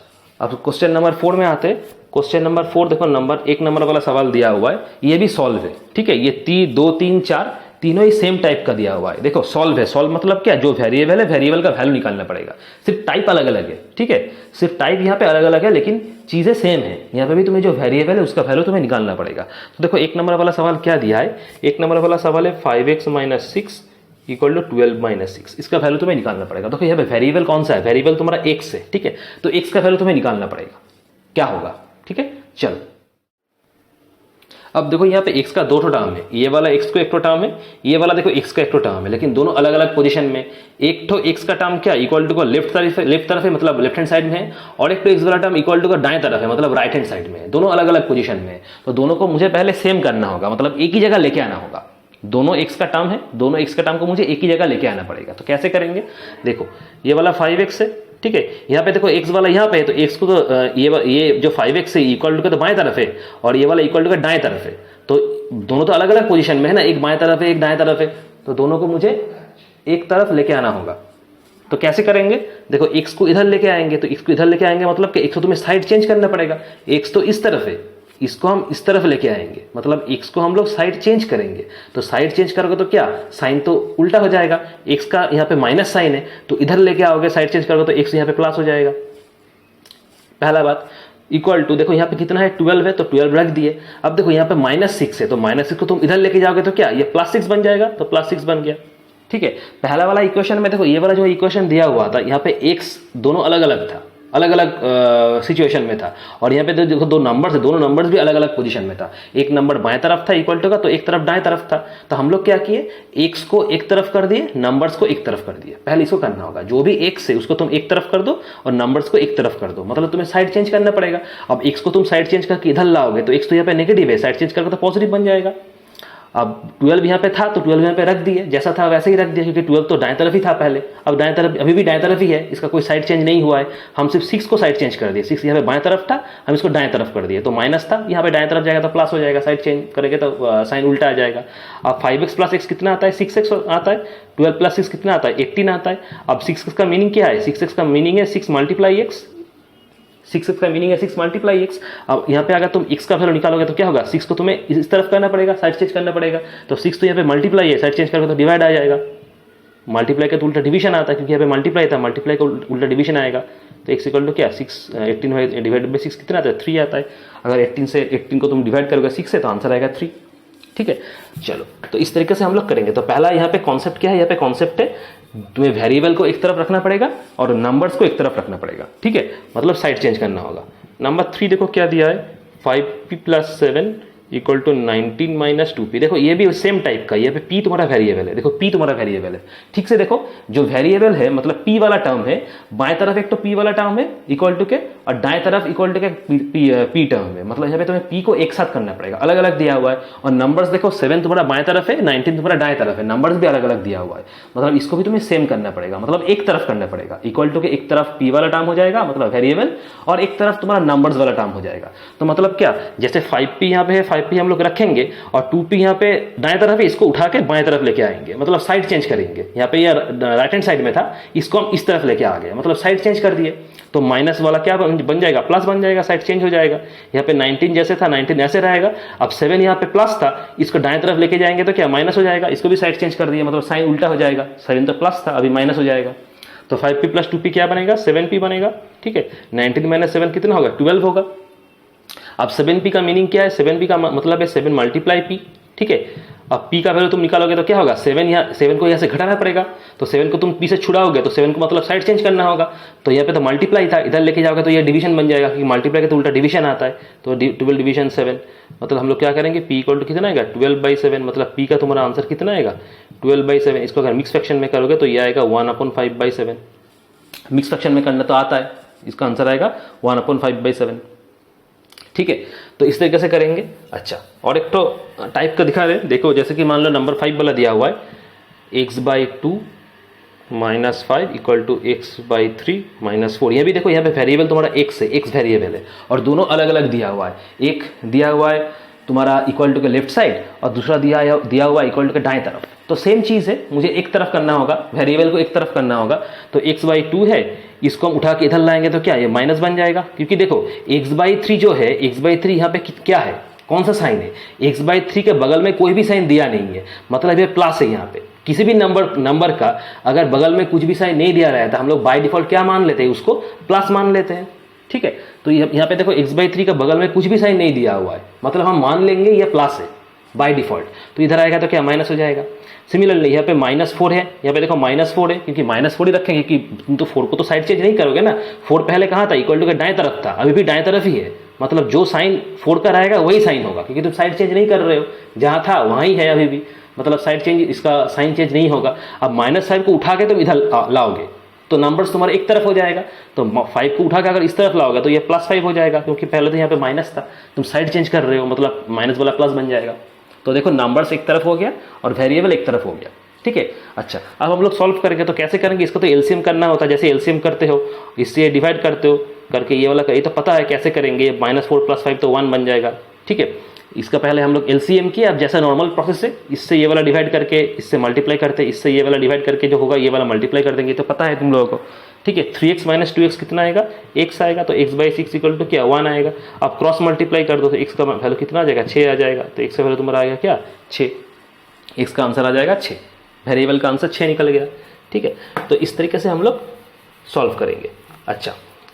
अब क्वेश्चन नंबर 4 में आते हैं। क्वेश्चन नंबर 4 देखो, नंबर 1 नंबर वाला सवाल दिया हुआ है, ये भी सॉल्व है। ठीक है, ये 2 3 4 तीनों ही सेम टाइप का दिया हुआ है। देखो सॉल्व है, सॉल्व मतलब क्या, जो वेरिएबल है वेरिएबल का वैल्यू निकालना पड़ेगा, सिर्फ टाइप अलग अलग है। ठीक है, सिर्फ टाइप यहाँ पे अलग अलग है लेकिन चीजें सेम है, यहाँ पे भी तुम्हें जो वेरिएबल है उसका वैल्यू तुम्हें निकालना पड़ेगा। तो देखो 1 नंबर वाला सवाल क्या दिया है, 1 नंबर वाला सवाल है 5x minus 6 equal to 12 minus 6, इसका वैल्यू तुम्हें निकालना पड़ेगा। देखो यहाँ पे वेरिएबल कौन सा है, वेरिएबल तुम्हारा x है। ठीक है, तो x का वैल्यू तुम्हें निकालना पड़ेगा, क्या होगा। ठीक है, चलो अब देखो यहाँ पे x का 2 टर्म है, ये वाला x को 1 टर्म है, ये वाला देखो x का 1 टर्म है, लेकिन दोनों अलग अलग पोजीशन में। एक तो x का टर्म क्या इक्वल टू का लेफ्ट तरफ है मतलब लेफ्ट हैंड साइड में है, और एक तो x वाला टर्म इक्वल टू का दाएं तरफ है मतलब राइट हैंड साइड में है, दोनों अलग अलग पोजीशन में है। तो दोनों को मुझे पहले सेम करना होगा, मतलब एक ही जगह लेके आना होगा। दोनों x का टर्म है, दोनों x का टर्म को मुझे एक ही जगह लेके आना पड़ेगा। तो कैसे करेंगे, देखो ये वाला 5x है, ठीक है, यहाँ पे देखो x वाला यहाँ पे है, तो x को तो ये जो 5x है इक्वल टू का तो बाएं तरफ है, और ये वाला इक्वल टू का दाएं तरफ है, तो दोनों तो अलग अलग पोजीशन में है ना, एक बाएं तरफ है एक दाएं तरफ है, तो दोनों को मुझे एक तरफ लेके आना होगा। तो कैसे करेंगे, देखो x को इधर लेके आएंगे, तो x को इधर लेके आएंगे मतलब कि x को तुम्हें साइड चेंज करना पड़ेगा, x तो इस तरफ है, इसको हम इस तरफ लेके आएंगे, मतलब x को हम लोग साइड चेंज करेंगे। तो साइड चेंज करोगे तो क्या साइन तो उल्टा हो जाएगा, x का यहाँ पे माइनस साइन है, तो इधर लेके आओगे साइड चेंज करोगे तो x यहाँ पे प्लस हो जाएगा। पहला बात इक्वल टू, देखो यहाँ पे कितना है 12 है, तो 12 रख दिए। अब देखो यहाँ पे -6 है, तो -6 को तुम इधर लेके जाओगे तो क्या ये +6 बन जाएगा, तो +6 बन गया। ठीक है, पहला वाला इक्वेशन में देखो ये वाला जो इक्वेशन दिया हुआ था यहाँ पे x दोनों अलग अलग था, अलग अलग सिचुएशन में था, और यहाँ पे देखो 2 नंबर्स है, दोनों नंबर्स भी अलग अलग पोजीशन में था। एक नंबर बाएं तरफ था इक्वल टू का, तो एक तरफ दाएं तरफ था। तो हम लोग क्या किए, x को एक तरफ कर दिए, नंबर्स को एक तरफ कर दिए। पहले इसको करना होगा, जो भी x है उसको तुम एक तरफ कर दो और नंबर्स को एक तरफ कर दो, मतलब तुम्हें साइड चेंज करना पड़ेगा। अब x को तुम साइड चेंज करके इधर लाओगे तो x तो यहाँ पे नेगेटिव है, साइड चेंज करके तो पॉजिटिव बन जाएगा। अब 12 यहाँ पे था तो 12 यहाँ पे रख दिए, जैसा था वैसे ही रख दिया, क्योंकि 12 तो दाएं तरफ ही था पहले, अब दाएं तरफ अभी भी दाएं तरफ ही है, इसका कोई साइड चेंज नहीं हुआ है। हम सिर्फ 6 को साइड चेंज कर दिए, 6 यहाँ पे बाएं तरफ था, हम इसको दाएं तरफ कर दिए, तो माइनस था यहाँ पे दाएं तरफ जाएगा तो प्लस हो जाएगा, साइड चेंज करेंगे तो साइन उल्टा आ जाएगा। अब 5x + x कितना आता है, 6x आता है, 12 + 6 कितना आता है, 18 आता है। अब 6x का मीनिंग क्या है, 6x का मीनिंग है 6 × x, 6x का मीनिंग है 6 × x। अब यहाँ पे अगर तुम x का वैल्यू निकालोगे तो क्या होगा, 6 को तुम्हें इस तरफ करना पड़ेगा, साइड चेंज करना पड़ेगा, तो 6 तो यहाँ पे मल्टीप्लाई है, साइड चेंज करोगे तो डिवाइड आ जाएगा। मल्टीप्लाई का तो उल्टा डिवीजन आता है, क्योंकि यहाँ पे मल्टीप्लाई था, मल्टीप्लाई का उल्टा डिवीजन आएगा, तो x इक्वल टू क्या 18 डिवाइडेड बाई 6 कितना आता है 3 आता है। अगर 18 को तुम डिवाइड करोगे 6 से तो आंसर आएगा 3। ठीक है, चलो तो इस तरीके से हम लोग करेंगे। तो पहला यहाँ पे कॉन्सेप्ट क्या है, यहाँ पे कॉन्सेप्ट है तुम्हें वेरिएबल को एक तरफ रखना पड़ेगा और नंबर्स को एक तरफ रखना पड़ेगा। ठीक है, मतलब साइड चेंज करना होगा। नंबर 3 देखो क्या दिया है 5p + 7 इक्वल टू 19 - 2p। देखो ये भी सेम टाइप का, ये पे p तुम्हारा वेरिएबल है। देखो p तुम्हारा वेरिएबल है, ठीक से देखो जो वेरिएबल है मतलब p वाला टर्म है, बाएं तरफ एक तो p वाला टर्म है इक्वल टू के और दाएं तरफ इक्वल टू के p टर्म है। मतलब यहाँ पे तुम्हें p को एक साथ करना पड़ेगा, अलग अलग दिया हुआ है। और नंबर्स देखो 7 तुम्हारा बाएं तरफ है, 19 तुम्हारा दाएं तरफ है, नंबर्स भी अलग अलग दिया हुआ है। मतलब इसको भी तुम्हें सेम करना पड़ेगा, मतलब एक तरफ करना पड़ेगा। इक्वल टू के एक तरफ p वाला टर्म हो जाएगा मतलब वेरिएबल, और एक तरफ तुम्हारा नंबर्स वाला टर्म हो जाएगा। तो मतलब क्या, जैसे 5p यहाँ पे है, 5p हम लोग रखेंगे और 2p यहाँ पे दाएं तरफ है, इसको उठा के बाएं तरफ लेके आएंगे, मतलब साइड चेंज करेंगे। यहाँ पे ये राइट हैंड साइड में था, इसको हम इस तरफ लेके आ गए, मतलब साइड चेंज कर दिए। तो माइनस वाला क्या बन जाएगा, प्लस बन जाएगा, साइड चेंज हो जाएगा। यहाँ पे 19 जैसे था 19 ऐसे रहेगा। अब 7 यहाँ पे प्लस था, इसको दाएं तरफ लेके जाएंगे तो क्या माइनस हो जाएगा, इसको भी साइड चेंज कर दिया, मतलब साइन उल्टा हो जाएगा। 7 तो प्लस था, अभी माइनस हो जाएगा। तो 5p + 2p क्या बनेगा 7p बनेगा। ठीक है, 19 - 7 कितना होगा 12 होगा। अब 7p का मीनिंग क्या है, 7p का मतलब है 7 × p। ठीक है, अब p का वैल्यू तुम निकालोगे तो क्या होगा 7 को यहाँ से घटाना पड़ेगा। तो 7 को तुम p से छुड़ाओगे तो 7 को मतलब साइड चेंज करना होगा। तो यहाँ पे तो मल्टीप्लाई था, इधर लेके जाओगे तो ये डिवीजन बन जाएगा, क्योंकि मल्टीप्लाई का तो उल्टा डिवीजन आता है। तो 12 डिवीजन 7, मतलब हम लोग क्या करेंगे p इक्वल टू कितना आएगा 12/7, मतलब p का तुम्हारा आंसर कितना आएगा 12/7। इसको अगर मिक्स फ्रैक्शन में करोगे तो ये आएगा 1/5/7। मिक्स फ्रैक्शन में करना तो आता है, इसका आंसर आएगा 1/5/7। ठीक है, तो इस तरीके से करेंगे। अच्छा, और एक तो टाइप का दिखा रहे, देखो जैसे कि मान लो नंबर 5 वाला दिया हुआ है x/2 - 5 इक्वल टू x/3 - 4। यह भी देखो यहाँ पे वेरिएबल तुम्हारा x है, x वेरिएबल है और दोनों अलग अलग दिया हुआ है। एक दिया हुआ है तुम्हारा इक्वल टू के लेफ्ट साइड और दूसरा दिया हुआ इक्वल टू के दाएं तरफ। तो सेम चीज़ है, मुझे एक तरफ करना होगा, वेरिएबल को एक तरफ करना होगा। तो x/2 है, इसको हम उठा के इधर लाएंगे तो क्या ये माइनस बन जाएगा, क्योंकि देखो x/3 जो है, x/3 यहाँ पे क्या है, कौन सा साइन है, x/3 के बगल में कोई भी साइन दिया नहीं है, मतलब ये प्लस है। यहाँ पे किसी भी नंबर का अगर बगल में कुछ भी साइन नहीं दिया रहता, हम लोग बाय डिफॉल्ट क्या मान लेते हैं, उसको प्लस मान लेते हैं। ठीक है, तो यहाँ पे देखो x/3 का बगल में कुछ भी साइन नहीं दिया हुआ है, मतलब हम मान लेंगे ये प्लस है बाय डिफॉल्ट। तो इधर आएगा तो क्या माइनस हो जाएगा। सिमिलरली यहाँ पे -4 है, यहाँ पे देखो -4 है, क्योंकि -4 ही रखेंगे कि तुम तो 4 को तो साइड चेंज नहीं करोगे ना। 4 पहले कहाँ था, इक्वल टू के दाएं तरफ था, अभी भी दाएं तरफ ही है, मतलब जो साइन 4 का रहेगा वही साइन होगा, क्योंकि तुम साइड चेंज नहीं कर रहे हो, जहाँ था वहाँ ही है अभी भी, मतलब साइड चेंज, इसका साइन चेंज नहीं होगा। अब -5 को उठा के तुम इधर लाओगे तो नंबर्स तुम्हारा एक तरफ हो जाएगा। तो 5 को उठा के अगर इस तरफ लाओगे तो ये +5 हो जाएगा, क्योंकि पहले तो यहाँ पे माइनस था, तुम साइड चेंज कर रहे हो, मतलब माइनस वाला प्लस बन जाएगा। तो देखो नंबर्स एक तरफ हो गया और वेरिएबल एक तरफ हो गया। ठीक है, अच्छा अब हम लोग सॉल्व करेंगे। तो कैसे करेंगे, इसको तो एलसीएम करना होता है, जैसे एलसीएम करते हो इससे डिवाइड करते हो करके ये वाला, ये तो पता है कैसे करेंगे। -4 + 5 तो 1 बन जाएगा। ठीक है, इसका पहले हम लोग एलसीएम किया, अब जैसा नॉर्मल प्रोसेस है, इससे ये वाला डिवाइड करके इससे मल्टीप्लाई करते, इससे ये वाला डिवाइड करके जो होगा ये वाला मल्टीप्लाई कर देंगे, तो पता है तुम लोगों को। ठीक है, 3x - 2x कितना आएगा, x आएगा, तो x/6 इक्वल टू क्या 1 आएगा। अब क्रॉस मल्टीप्लाई कर दो तो x का वैल्यू कितना आ जाएगा 6 आ जाएगा। तो x का वैल्यू तुम्हारा आएगा क्या 6, x का आंसर आ जाएगा 6, वेरिएबल का आंसर 6 निकल गया। ठीक है, तो इस तरीके से हम लोग सॉल्व करेंगे। अच्छा,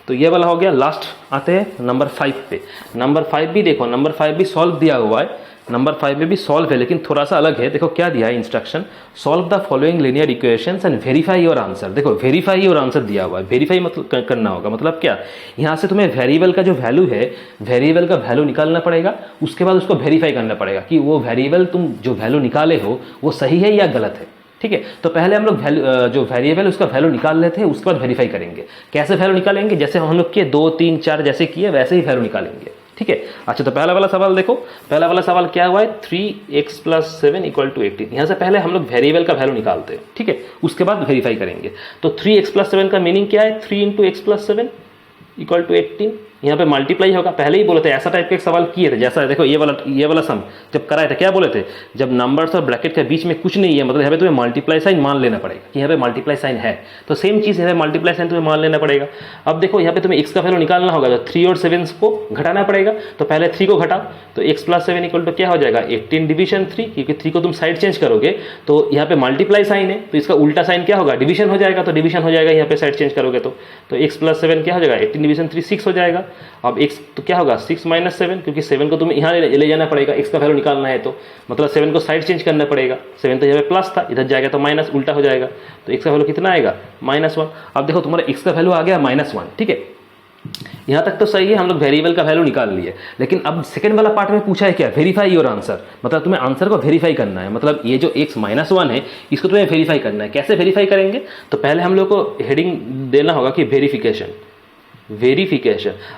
तो ये वाला हो गया। लास्ट आते हैं नंबर 5 पे। नंबर 5 भी देखो, नंबर 5 भी सॉल्व दिया हुआ है, नंबर 5 में भी सॉल्व है, लेकिन थोड़ा सा अलग है। देखो क्या दिया है instruction, solve the following linear equations and verify your answer. देखो वेरीफाई योर आंसर दिया हुआ है, वेरीफाई मतलब करना होगा, मतलब क्या, यहाँ से तुम्हें वेरिएबल का जो वैल्यू है, वेरिएबल का वैल्यू निकालना पड़ेगा, उसके बाद उसको वेरीफाई करना पड़ेगा कि वो वेरिएबल तुम जो वैल्यू निकाले हो वो सही है या गलत है। ठीक है, तो पहले हम लोग जो वेरिएबल उसका वैल्यू निकाल लेते हैं, उसके बाद वेरीफाई करेंगे। कैसे वैल्यू निकालेंगे, जैसे हम लोग किए 2 3 4 जैसे किए वैसे ही वैल्यू निकालेंगे। ठीक है, अच्छा तो पहला वाला सवाल देखो, पहला वाला सवाल क्या हुआ है 3x + 7 = 18। यहाँ से पहले हम लोग वेरिएबल का वैल्यू निकालते हैं। ठीक है, उसके बाद वेरीफाई करेंगे। तो 3x + 7 का मीनिंग क्या है, 3 × x + 7 = 18। यहाँ पे मल्टीप्लाई होगा, पहले ही बोले थे ऐसा टाइप के एक सवाल किए थे, जैसा देखो ये वाला सम जब कराए थे क्या बोले थे, जब नंबर्स और ब्रैकेट के बीच में कुछ नहीं है मतलब यहाँ पे तुम्हें मल्टीप्लाई साइन मान लेना पड़ेगा कि यहाँ पे मल्टीप्लाई साइन है, तो सेम चीज़ यहाँ पे मल्टीप्लाई साइन तुम्हें मान लेना पड़ेगा। अब देखो यहाँ पे तुम्हें x का वैल्यू निकालना होगा, तो 3 और 7 को घटाना पड़ेगा, तो पहले 3 को घटाओ, तो x + 7 इक्वल टू क्या हो जाएगा 18 डिवीजन 3, क्योंकि 3 को तुम साइड चेंज करोगे तो यहाँ पे मल्टीप्लाई साइन है तो इसका उल्टा साइन क्या होगा डिवीजन हो जाएगा, तो डिवीजन हो जाएगा यहाँ पे साइड चेंज करोगे तो x + 7 क्या हो जाएगा 18 डिवीजन 3 6 हो जाएगा। अब x तो क्या होगा 6 - 7, क्योंकि 7 को तुम्हें यहाँ ले जाना पड़ेगा, x का वैल्यू निकालना है तो मतलब 7 को साइड चेंज करना पड़ेगा, 7 तो यहाँ पे प्लस था इधर जाएगा तो माइनस उल्टा हो जाएगा, तो x का वैल्यू कितना आएगा -1। अब देखो तुम्हारा x का वैल्यू आ गया -1, ठीक है, यहाँ तक तो सही है, हम लोग वेरिएबल का वैल्यू निकाल लिए। लेकिन अब सेकंड वाला पार्ट में पूछा है क्या, वेरीफाई योर आंसर, मतलब तुम्हें आंसर को वेरीफाई करना है, मतलब ये जो x -1 है इसको तुम्हें वेरीफाई करना है। कैसे वेरीफाई करेंगे, तो पहले हम लोग को हेडिंग देना होगा कि वेरिफिकेशन।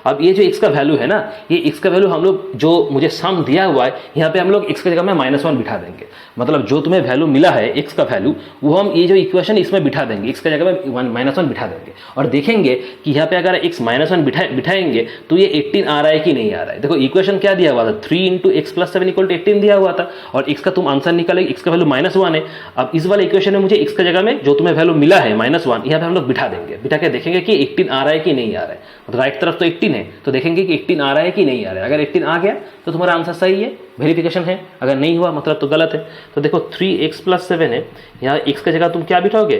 अब ये जो x का वैल्यू है ना, ये x का वैल्यू हम लोग जो मुझे सम दिया हुआ है यहाँ पे हम लोग x की जगह में -1 बिठा देंगे, मतलब जो तुम्हें वैल्यू मिला है x का वैल्यू वो हम ये जो इक्वेशन इसमें बिठा देंगे, x की जगह में -1 बिठा देंगे और देखेंगे कि यहाँ पे अगर x -1 बिठाएंगे तो ये 18 आ रहा है कि नहीं आ रहा है। देखो इक्वेशन क्या दिया हुआ था 3 × x + 7 = 18 दिया हुआ था और x का तुम आंसर निकालेंगे, x का वैल्यू -1 है। अब इस वाले इक्वेशन में मुझे x की जगह में जो तुम्हें वैल्यू मिला है -1 यहाँ पे हम लोग बिठा देंगे, बिठा के देखेंगे कि 18 आ रहा है कि नहीं आ रहा है, मतलब राइट तरफ तो 18 है तो देखेंगे कि 18 आ रहा है कि नहीं आ रहा है। अगर 18 आ गया तो तुम्हारा आंसर सही है, वेरिफिकेशन है, अगर नहीं हुआ मतलब तो गलत है। तो देखो 3x + 7 है, यहाँ x की जगह तुम क्या बिठाओगे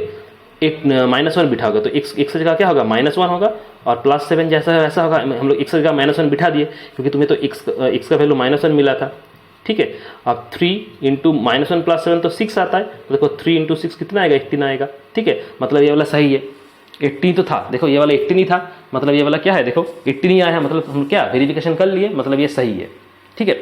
-1 बिठाओगे, तो x की जगह क्या होगा -1 होगा और +7 जैसा वैसा होगा, हम लोग x की जगह -1 बिठा दिए क्योंकि तुम्हें तो x का वैल्यू -1 मिला था, ठीक है। अब 3 × -1 + 7 तो 6 आता है, तो देखो 3 × 6 कितना आएगा 18 आएगा, ठीक है, मतलब ये वाला सही है। 18 तो था, देखो ये वाला 18 ही था, मतलब ये वाला क्या है देखो 18 ही आया है, मतलब हम क्या वेरिफिकेशन कर लिए, मतलब ये सही है, ठीक है।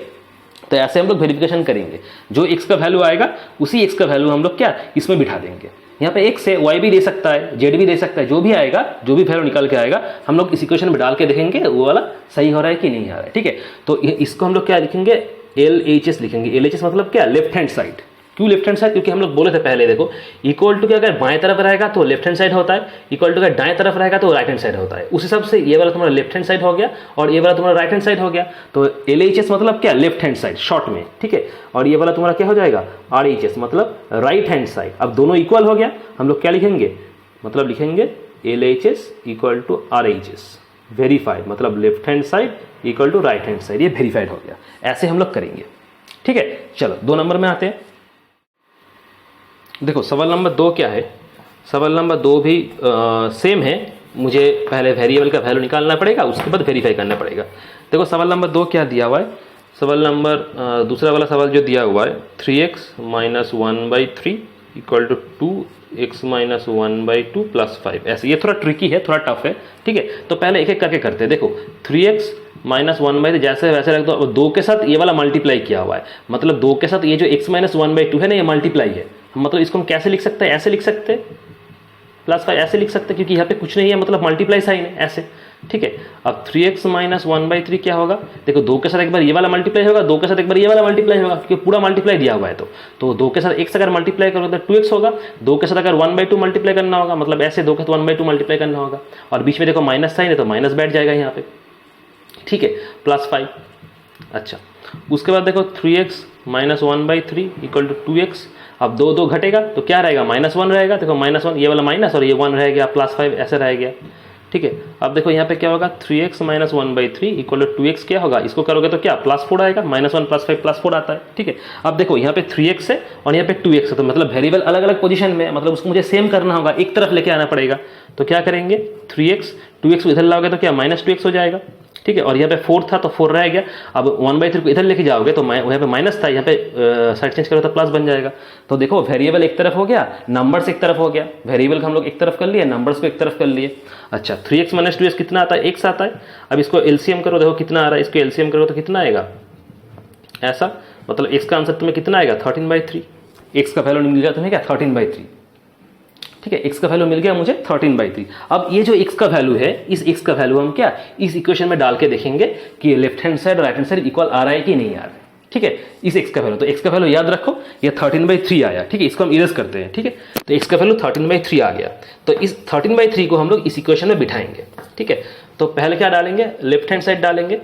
तो ऐसे हम लोग वेरिफिकेशन करेंगे, जो x का वैल्यू आएगा उसी x का वैल्यू हम लोग क्या इसमें बिठा देंगे। यहाँ पे x है y भी दे सकता है z भी दे सकता है, जो भी आएगा जो भी वैल्यू निकल के आएगा हम लोग इस इक्वेशन में डाल के देखेंगे वो वाला सही हो रहा है कि नहीं आ रहा है, ठीक है। तो इसको हम लोग क्या लिखेंगे LHS लिखेंगे, LHS मतलब क्या लेफ्ट हैंड साइड। क्यों लेफ्ट हैंड साइड, क्योंकि हम लोग बोले थे पहले देखो इक्वल टू के अगर बाएं तरफ रहेगा तो लेफ्ट हैंड साइड होता है, इक्वल टू अगर दाएं तरफ रहेगा तो राइट हैंड साइड होता है। उस हिसाब से ये वाला तुम्हारा लेफ्ट हैंड साइड हो गया और ये वाला तुम्हारा राइट हैंड साइड हो गया, तो LHS मतलब क्या लेफ्ट हैंड साइड शॉर्ट में, ठीक है। और ये वाला तुम्हारा क्या हो जाएगा RHS मतलब राइट हैंड साइड। अब दोनों इक्वल हो गया, हम लोग क्या लिखेंगे, मतलब लिखेंगे LHS = RHS, वेरीफाइड मतलब left hand side equal to right hand side, ये वेरीफाइड हो गया। ऐसे हम लोग करेंगे, ठीक है। चलो 2 नंबर में आते हैं। देखो सवाल नंबर 2 क्या है, सवाल नंबर 2 भी सेम है, मुझे पहले वेरिएबल का वैल्यू निकालना पड़ेगा उसके बाद वेरीफाई करना पड़ेगा। देखो सवाल नंबर 2 क्या दिया हुआ है, सवाल नंबर दूसरा वाला सवाल जो दिया हुआ है 3x - 1/3 = 2x - 1/2 + 5, ऐसे ये थोड़ा ट्रिकी है, थोड़ा टफ है, ठीक है। तो पहले एक एक करके करते हैं। देखो 3x - 1/3 जैसे वैसे रख दो, अब 2 के साथ ये वाला मल्टीप्लाई किया हुआ है, मतलब 2 के साथ ये जो x - 1/2 है ना ये मल्टीप्लाई है, मतलब इसको हम कैसे लिख सकते हैं, ऐसे लिख सकते हैं +5 ऐसे लिख सकते हैं क्योंकि यहाँ पे कुछ नहीं है, मतलब मल्टीप्लाई साइन है ऐसे, ठीक है। अब 3x - 1/3 क्या होगा, देखो 2 के साथ एक बार ये वाला मल्टीप्लाई होगा, 2 के साथ एक बार ये वाला मल्टीप्लाई होगा क्योंकि पूरा मल्टीप्लाई दिया हुआ है, तो 2 के साथ x अगर मल्टीप्लाई करोगे तो 2x होगा, 2 के साथ अगर 1/2 मल्टीप्लाई करना होगा, मतलब ऐसे 2 के साथ 1/2 मल्टीप्लाई करना होगा और बीच में देखो माइनस साइन है तो माइनस बैठ जाएगा यहाँ पे, ठीक है, +5। अच्छा उसके बाद देखो 3x - 1/3 = 2x, अब 2 घटेगा तो क्या रहेगा -1 रहेगा, देखो -1 ये वाला माइनस और ये 1 रह गया, +5 ऐसे रह गया, ठीक है। अब देखो यहाँ पे क्या होगा 3x - 1/3 = 2x क्या होगा, इसको करोगे तो क्या +4 आएगा, -1 + 5 +4 आता है, ठीक है। अब देखो यहाँ पे 3x है और यहाँ पे 2x है, तो मतलब वेरिएबल अलग अलग पोजीशन में, मतलब उसको मुझे सेम करना होगा, एक तरफ लेके आना पड़ेगा। तो क्या करेंगे 3x 2x को इधर लाओगे तो क्या -2x हो जाएगा, ठीक है। और यहाँ पे 4 था तो 4 रह गया, अब 1/3 को इधर लेके जाओगे तो यहाँ पे माइनस था, यहाँ पे साइड चेंज करो तो प्लस बन जाएगा। तो देखो वेरिएबल एक तरफ हो गया, नंबर्स एक तरफ हो गया, वेरिएबल को हम लोग एक तरफ कर लिए, नंबर्स को एक तरफ कर लिए। अच्छा 3x - 2x कितना आता है, x आता है। अब इसको एलसीएम करो, देखो कितना आ रहा है, इसको एलसीएम करो तो कितना आएगा ऐसा, मतलब x का आंसर तुम्हें कितना आएगा 13/3, x का वैल्यू मिल गया तुम्हें क्या 13/3, ठीक है। x का वैल्यू मिल गया मुझे 13/3। अब ये जो x का वैल्यू है, इस x का वैल्यू हम क्या इस इक्वेशन में डाल के देखेंगे कि लेफ्ट हैंड साइड और राइट हैंड साइड इक्वल आ रहा है कि नहीं आ रहा है, ठीक है। इस x का वैल्यू, तो x का वैल्यू याद रखो ये 13/3 आया, ठीक है, इसको हम इरेज करते हैं, ठीक है। तो x का वैल्यू 13/3 आ गया, तो इस 13/3 को हम लोग इस इक्वेशन में बिठाएंगे, ठीक है। तो पहले क्या डालेंगे, लेफ्ट हैंड साइड डालेंगे।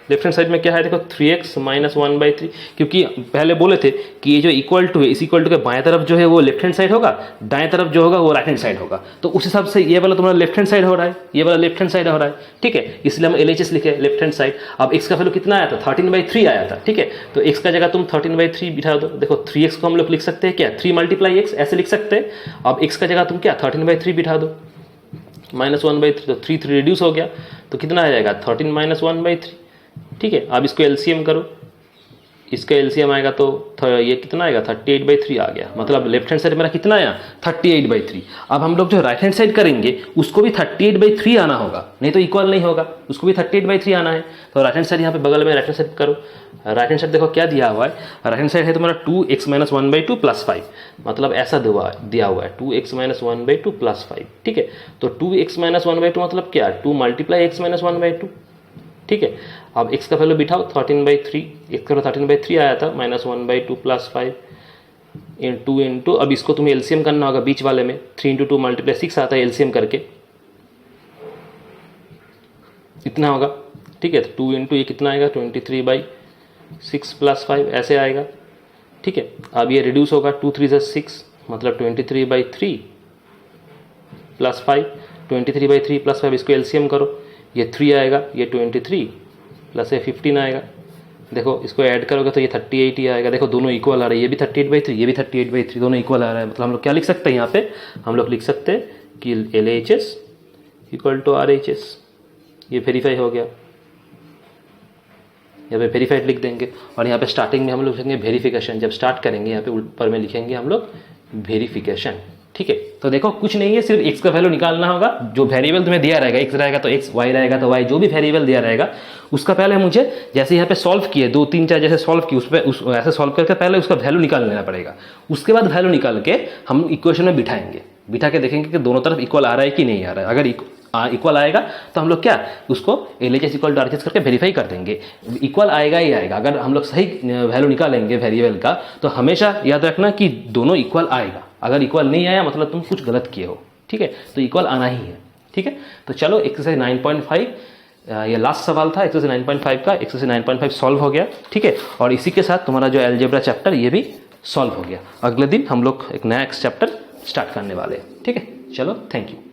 लेफ्ट हैंड साइड में क्या है, देखो 3x माइनस 1/3, क्योंकि पहले बोले थे कि ये जो इक्वल टू है, इस इक्वल टू के बाएं तरफ जो है वो लेफ्ट हैंड साइड होगा, दाएं तरफ जो होगा वो राइट हैंड साइड होगा। तो उस हिसाब से ये वाला तुम्हारा लेफ्ट हैंड साइड हो रहा है, ये वाला लेफ्ट हैंड साइड हो रहा है, ठीक है, इसलिए हम LHS लिखे लेफ्ट हैंड साइड। अब x का वैल्यू कितना आया था, 13/3 आया था, ठीक है, तो x का जगह तुम 13/3 बिठा दो। देखो 3x को हम लोग लिख सकते हैं क्या, 3 × x ऐसे लिख सकते हैं। अब x का जगह तुम क्या 13/3 बिठा दो, माइनस 1/3, तो 3 रिड्यूस हो गया, तो कितना आ जाएगा 13 माइनस 1/3, ठीक है। अब इसको LCM करो, इसका LCM आएगा तो ये कितना आएगा 38/3 आ गया, मतलब लेफ्ट हैंड साइड मेरा कितना आया 38/3। अब हम लोग जो राइट हैंड साइड करेंगे उसको भी 38/3 आना होगा, नहीं तो इक्वल नहीं होगा, उसको भी 38/3 आना है। तो राइट हैंड साइड यहाँ पे बगल में राइट हैंड साइड करो। राइट हैंड साइड देखो क्या दिया हुआ है, राइट हैंड साइड है तुम्हारा 2x माइनस 1/2 प्लस 5, मतलब ऐसा दिया हुआ है 2x माइनस 1/2 प्लस 5, ठीक है। तो 2x माइनस 1/2 मतलब क्या, 2 × x माइनस 1/2, ठीक है। अब x का वैल्यू बिठाओ 13/3, x का 13/3 आया था, माइनस 1/2 प्लस 5 2 अब इसको तुम्हें LCM करना होगा बीच वाले में, 3 × 2 × 6 आता है LCM करके, इतना होगा, ठीक है। 2 ये कितना आएगा 23/6 प्लस 5 ऐसे आएगा, ठीक है। अब ये रिड्यूस होगा 2 × 3 = 6, मतलब 23/3 प्लस 5, 23/3 प्लस 5, इसको LCM करो, ये 3 आएगा, ये 23 प्लस ये 15 आएगा। देखो इसको ऐड करोगे तो ये 38 ही आएगा। देखो दोनों इक्वल आ रहे हैं, ये भी 38/3, ये भी 38/3, दोनों इक्वल आ रहा है। मतलब हम लोग क्या लिख सकते हैं यहाँ पे, हम लोग लिख सकते हैं कि LHS इक्वल टू RHS। ये वेरीफाई हो गया, यहाँ पे वेरीफाइड लिख देंगे। और यहाँ पे स्टार्टिंग में हम लोग लिखेंगे वेरिफिकेशन, जब स्टार्ट करेंगे यहाँ पे ऊपर में लिखेंगे हम लोग वेरिफिकेशन, ठीक है। तो देखो कुछ नहीं है, सिर्फ x का वैल्यू निकालना होगा। जो वेरिएबल तुम्हें दिया रहेगा, x रहेगा तो x, y रहेगा तो y, जो भी वेरिएबल दिया रहेगा उसका पहले मुझे जैसे यहाँ पे सॉल्व किए 2 3 4 जैसे सॉल्व किए, उस पर ऐसे सॉल्व करके पहले उसका वैल्यू निकाल लेना पड़ेगा। उसके बाद वैल्यू निकाल के हम इक्वेशन में बिठाएंगे, बिठा के देखेंगे कि दोनों तरफ इक्वल आ रहा है कि नहीं आ रहा है। अगर इक्वल आएगा तो हम लोग क्या उसको LHS इक्वल टू RHS करके वेरीफाई कर देंगे। इक्वल आएगा ही आएगा, अगर हम लोग सही वैल्यू निकालेंगे वेरिएबल का तो हमेशा याद रखना कि दोनों इक्वल आएगा। अगर इक्वल नहीं आया मतलब तुम कुछ गलत किए हो, ठीक है, तो इक्वल आना ही है, ठीक है। तो चलो एक्सरसाइज 9.5 ये लास्ट सवाल था एक्सरसाइज 9.5 का, एक्सरसाइज 9.5 सॉल्व हो गया, ठीक है। और इसी के साथ तुम्हारा जो अलजेब्रा चैप्टर ये भी सॉल्व हो गया। अगले दिन हम लोग एक नया चैप्टर स्टार्ट करने वाले हैं, ठीक है। चलो थैंक यू।